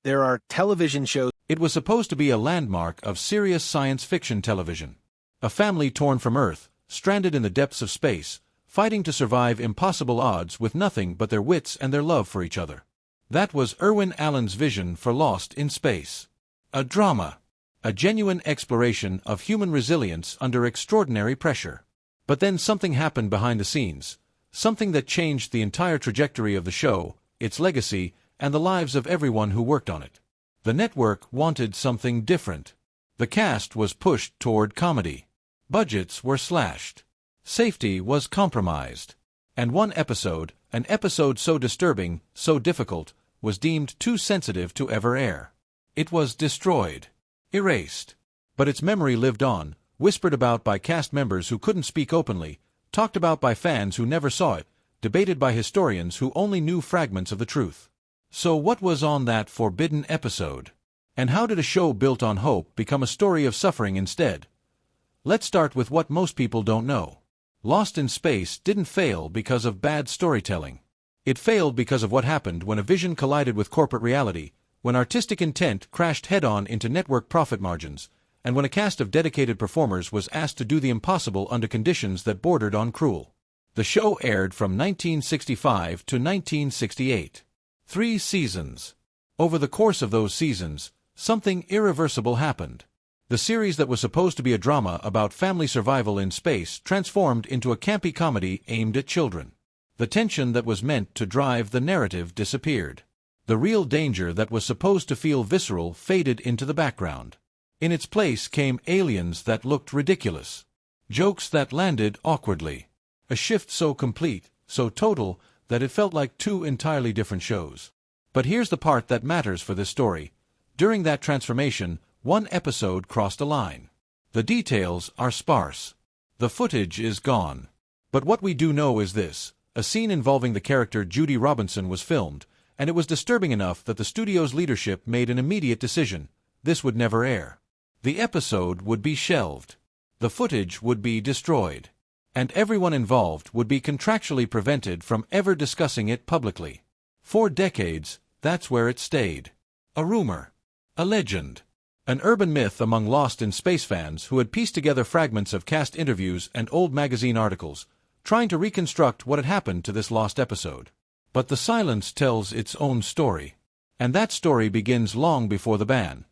There are television shows. It was supposed to be a landmark of serious science fiction television. A family torn from Earth, stranded in the depths of space, fighting to survive impossible odds with nothing but their wits and their love for each other. That was Irwin Allen's vision for Lost in Space. A drama. A genuine exploration of human resilience under extraordinary pressure. But then something happened behind the scenes, something that changed the entire trajectory of the show, its legacy, and the lives of everyone who worked on it. The network wanted something different. The cast was pushed toward comedy. Budgets were slashed. Safety was compromised. And one episode, an episode so disturbing, so difficult, was deemed too sensitive to ever air. It was destroyed. Erased. But its memory lived on, whispered about by cast members who couldn't speak openly, talked about by fans who never saw it, debated by historians who only knew fragments of the truth. So what was on that forbidden episode? And how did a show built on hope become a story of suffering instead? Let's start with what most people don't know. Lost in Space didn't fail because of bad storytelling. It failed because of what happened when a vision collided with corporate reality, when artistic intent crashed head-on into network profit margins, and when a cast of dedicated performers was asked to do the impossible under conditions that bordered on cruel. The show aired from 1965 to 1968. 3 seasons. Over the course of those seasons, something irreversible happened. The series that was supposed to be a drama about family survival in space transformed into a campy comedy aimed at children. The tension that was meant to drive the narrative disappeared. The real danger that was supposed to feel visceral faded into the background. In its place came aliens that looked ridiculous. Jokes that landed awkwardly. A shift so complete, so total, that it felt like 2 entirely different shows. But here's the part that matters for this story. During that transformation, one episode crossed a line. The details are sparse. The footage is gone. But what we do know is this: a scene involving the character Judy Robinson was filmed, and it was disturbing enough that the studio's leadership made an immediate decision. This would never air. The episode would be shelved. The footage would be destroyed. And everyone involved would be contractually prevented from ever discussing it publicly. For decades, that's where it stayed. A rumor. A legend. An urban myth among Lost in Space fans who had pieced together fragments of cast interviews and old magazine articles, trying to reconstruct what had happened to this lost episode. But the silence tells its own story. And that story begins long before the ban.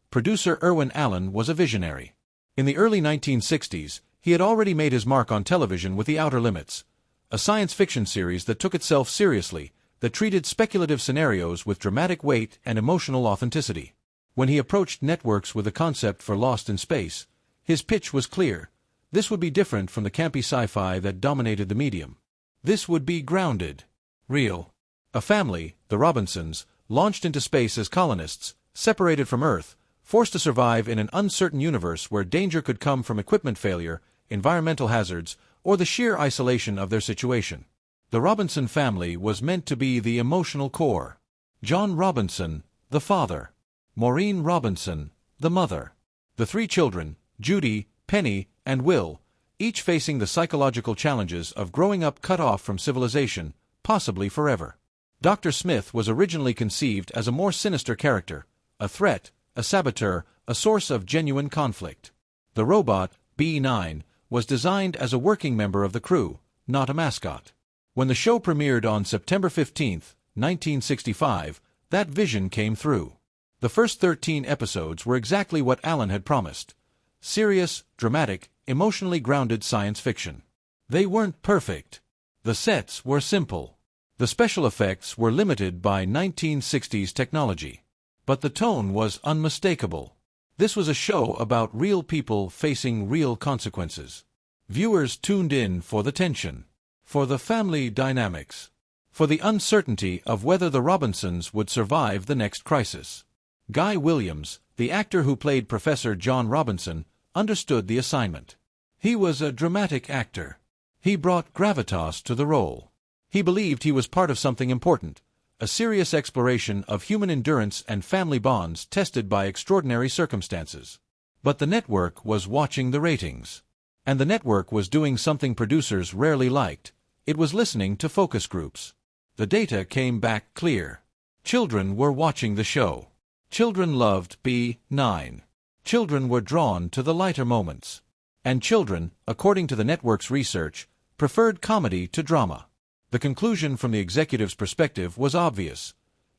Producer Irwin Allen was a visionary. In the early 1960s, he had already made his mark on television with The Outer Limits, a science fiction series that took itself seriously, that treated speculative scenarios with dramatic weight and emotional authenticity. When he approached networks with a concept for Lost in Space, his pitch was clear. This would be different from the campy sci-fi that dominated the medium. This would be grounded. Real. A family, the Robinsons, launched into space as colonists, separated from Earth, forced to survive in an uncertain universe where danger could come from equipment failure, environmental hazards, or the sheer isolation of their situation. The Robinson family was meant to be the emotional core. John Robinson, the father. Maureen Robinson, the mother. The 3 children, Judy, Penny, and Will, each facing the psychological challenges of growing up cut off from civilization, possibly forever. Dr. Smith was originally conceived as a more sinister character, a threat, a saboteur, a source of genuine conflict. The robot, B9, was designed as a working member of the crew, not a mascot. When the show premiered on September 15, 1965, that vision came through. The first 13 episodes were exactly what Allen had promised. Serious, dramatic, emotionally grounded science fiction. They weren't perfect. The sets were simple. The special effects were limited by 1960s technology. But the tone was unmistakable. This was a show about real people facing real consequences. Viewers tuned in for the tension, for the family dynamics, for the uncertainty of whether the Robinsons would survive the next crisis. Guy Williams, the actor who played Professor John Robinson, understood the assignment. He was a dramatic actor. He brought gravitas to the role. He believed he was part of something important, a serious exploration of human endurance and family bonds tested by extraordinary circumstances. But the network was watching the ratings. And the network was doing something producers rarely liked. It was listening to focus groups. The data came back clear. Children were watching the show. Children loved B9. Children were drawn to the lighter moments. And children, according to the network's research, preferred comedy to drama. The conclusion from the executive's perspective was obvious.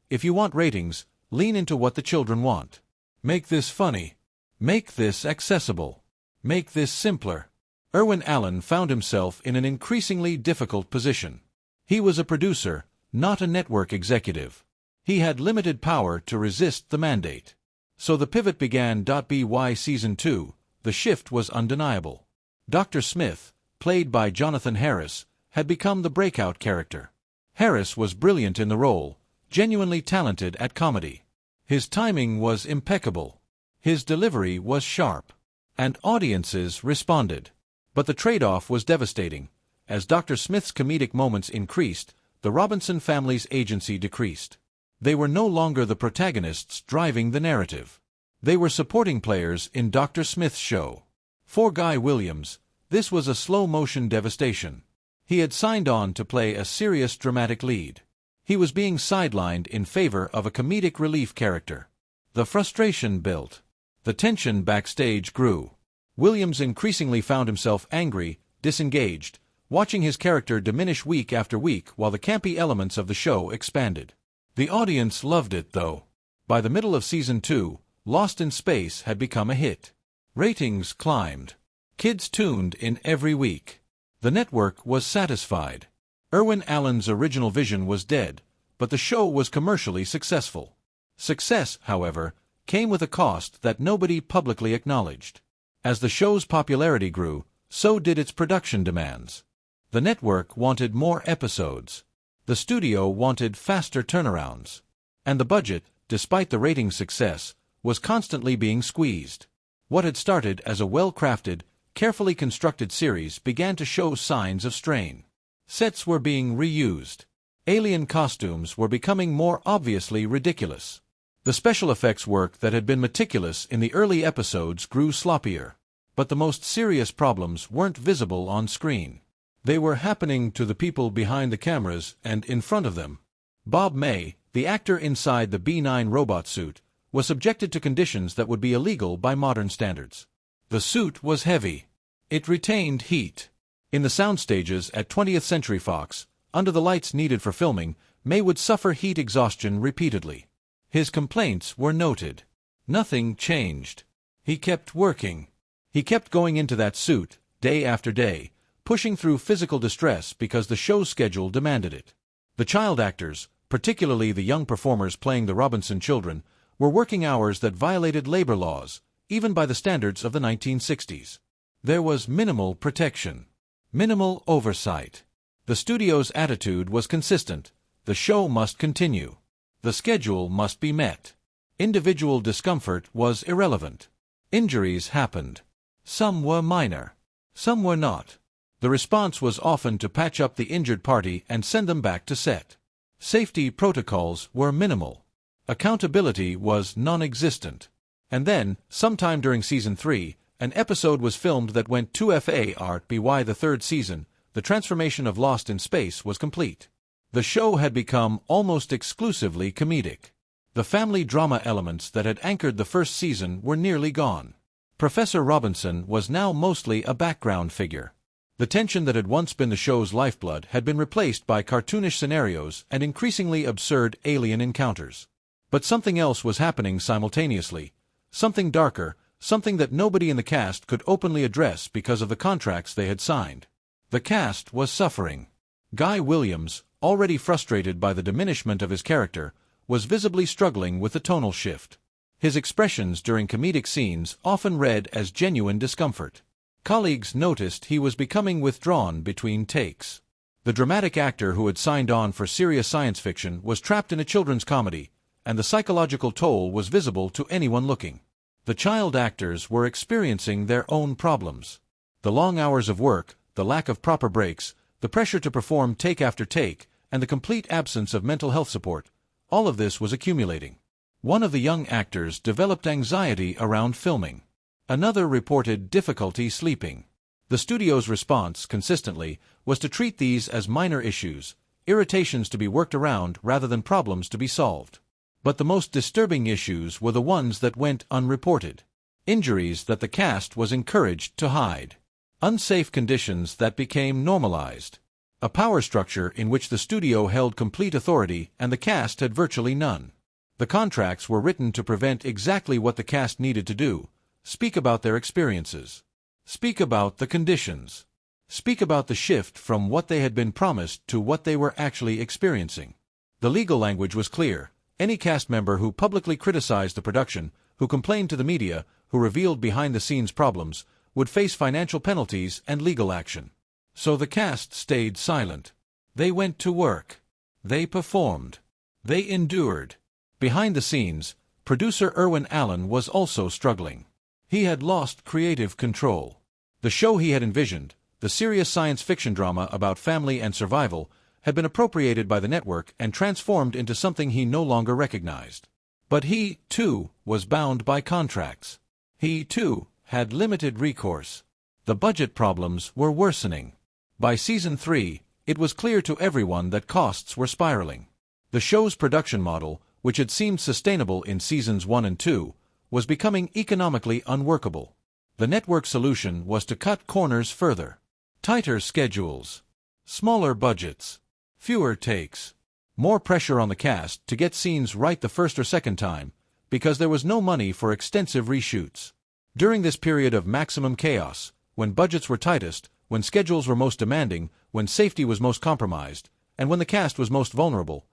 If you want ratings, lean into what the children want. Make this funny. Make this accessible. Make this simpler. Irwin Allen found himself in an increasingly difficult position. He was a producer, not a network executive. He had limited power to resist the mandate. So the pivot began. By Season 2, the shift was undeniable. Dr. Smith, played by Jonathan Harris, had become the breakout character. Harris was brilliant in the role, genuinely talented at comedy. His timing was impeccable. His delivery was sharp. And audiences responded. But the trade-off was devastating. As Dr. Smith's comedic moments increased, the Robinson family's agency decreased. They were no longer the protagonists driving the narrative. They were supporting players in Dr. Smith's show. For Guy Williams, this was a slow-motion devastation. He had signed on to play a serious dramatic lead. He was being sidelined in favor of a comedic relief character. The frustration built. The tension backstage grew. Williams increasingly found himself angry, disengaged, watching his character diminish week after week while the campy elements of the show expanded. The audience loved it, though. By the middle of Season 2, Lost in Space had become a hit. Ratings climbed. Kids tuned in every week. The network was satisfied. Irwin Allen's original vision was dead, but the show was commercially successful. Success, however, came with a cost that nobody publicly acknowledged. As the show's popularity grew, so did its production demands. The network wanted more episodes. The studio wanted faster turnarounds. And the budget, despite the ratings success, was constantly being squeezed. What had started as a well-crafted, carefully constructed series began to show signs of strain. Sets were being reused. Alien costumes were becoming more obviously ridiculous. The special effects work that had been meticulous in the early episodes grew sloppier. But the most serious problems weren't visible on screen. They were happening to the people behind the cameras and in front of them. Bob May, the actor inside the B9 robot suit, was subjected to conditions that would be illegal by modern standards. The suit was heavy. It retained heat. In the sound stages at 20th Century Fox, under the lights needed for filming, May would suffer heat exhaustion repeatedly. His complaints were noted. Nothing changed. He kept working. He kept going into that suit, day after day, pushing through physical distress because the show's schedule demanded it. The child actors, particularly the young performers playing the Robinson children, were working hours that violated labor laws, even by the standards of the 1960s. There was minimal protection. Minimal oversight. The studio's attitude was consistent. The show must continue. The schedule must be met. Individual discomfort was irrelevant. Injuries happened. Some were minor. Some were not. The response was often to patch up the injured party and send them back to set. Safety protocols were minimal. Accountability was non-existent. And then, sometime during Season 3, an episode was filmed that went too far. By the third season, the transformation of Lost in Space was complete. The show had become almost exclusively comedic. The family drama elements that had anchored the first season were nearly gone. Professor Robinson was now mostly a background figure. The tension that had once been the show's lifeblood had been replaced by cartoonish scenarios and increasingly absurd alien encounters. But something else was happening simultaneously. Something darker, something that nobody in the cast could openly address because of the contracts they had signed. The cast was suffering. Guy Williams, already frustrated by the diminishment of his character, was visibly struggling with the tonal shift. His expressions during comedic scenes often read as genuine discomfort. Colleagues noticed he was becoming withdrawn between takes. The dramatic actor who had signed on for serious science fiction was trapped in a children's comedy, and the psychological toll was visible to anyone looking. The child actors were experiencing their own problems. The long hours of work, the lack of proper breaks, the pressure to perform take after take, and the complete absence of mental health support, all of this was accumulating. One of the young actors developed anxiety around filming. Another reported difficulty sleeping. The studio's response, consistently, was to treat these as minor issues, irritations to be worked around rather than problems to be solved. But the most disturbing issues were the ones that went unreported. Injuries that the cast was encouraged to hide. Unsafe conditions that became normalized. A power structure in which the studio held complete authority and the cast had virtually none. The contracts were written to prevent exactly what the cast needed to do: speak about their experiences. Speak about the conditions. Speak about the shift from what they had been promised to what they were actually experiencing. The legal language was clear. Any cast member who publicly criticized the production, who complained to the media, who revealed behind-the-scenes problems, would face financial penalties and legal action. So the cast stayed silent. They went to work. They performed. They endured. Behind the scenes, producer Irwin Allen was also struggling. He had lost creative control. The show he had envisioned, the serious science fiction drama about family and survival, had been appropriated by the network and transformed into something he no longer recognized. But he, too, was bound by contracts. He, too, had limited recourse. The budget problems were worsening. By season 3, it was clear to everyone that costs were spiraling. The show's production model, which had seemed sustainable in seasons 1 and 2, was becoming economically unworkable. The network solution was to cut corners further. Tighter schedules. Smaller budgets. Fewer takes. More pressure on the cast to get scenes right the first or second time, because there was no money for extensive reshoots. During this period of maximum chaos, when budgets were tightest, when schedules were most demanding, when safety was most compromised, and when the cast was most vulnerable,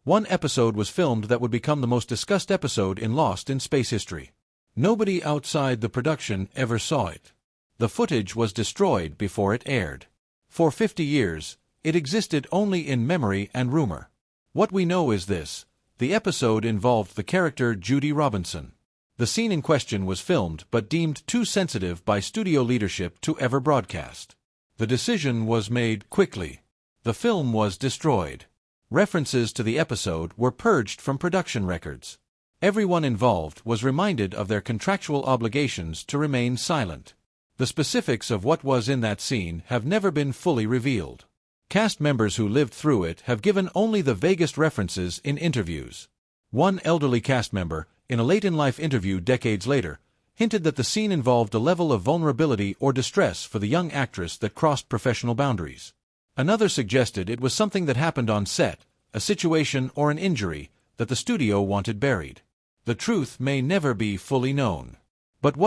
one episode was filmed that would become the most discussed episode in Lost in space history. Nobody outside the production ever saw it. The footage was destroyed before it aired. For 50 years, it existed only in memory and rumor. What we know is this: the episode involved the character Judy Robinson. The scene in question was filmed but deemed too sensitive by studio leadership to ever broadcast. The decision was made quickly. The film was destroyed. References to the episode were purged from production records. Everyone involved was reminded of their contractual obligations to remain silent. The specifics of what was in that scene have never been fully revealed. Cast members who lived through it have given only the vaguest references in interviews. One elderly cast member, in a late-in-life interview decades later, hinted that the scene involved a level of vulnerability or distress for the young actress that crossed professional boundaries. Another suggested it was something that happened on set, a situation or an injury that the studio wanted buried. The truth may never be fully known. But what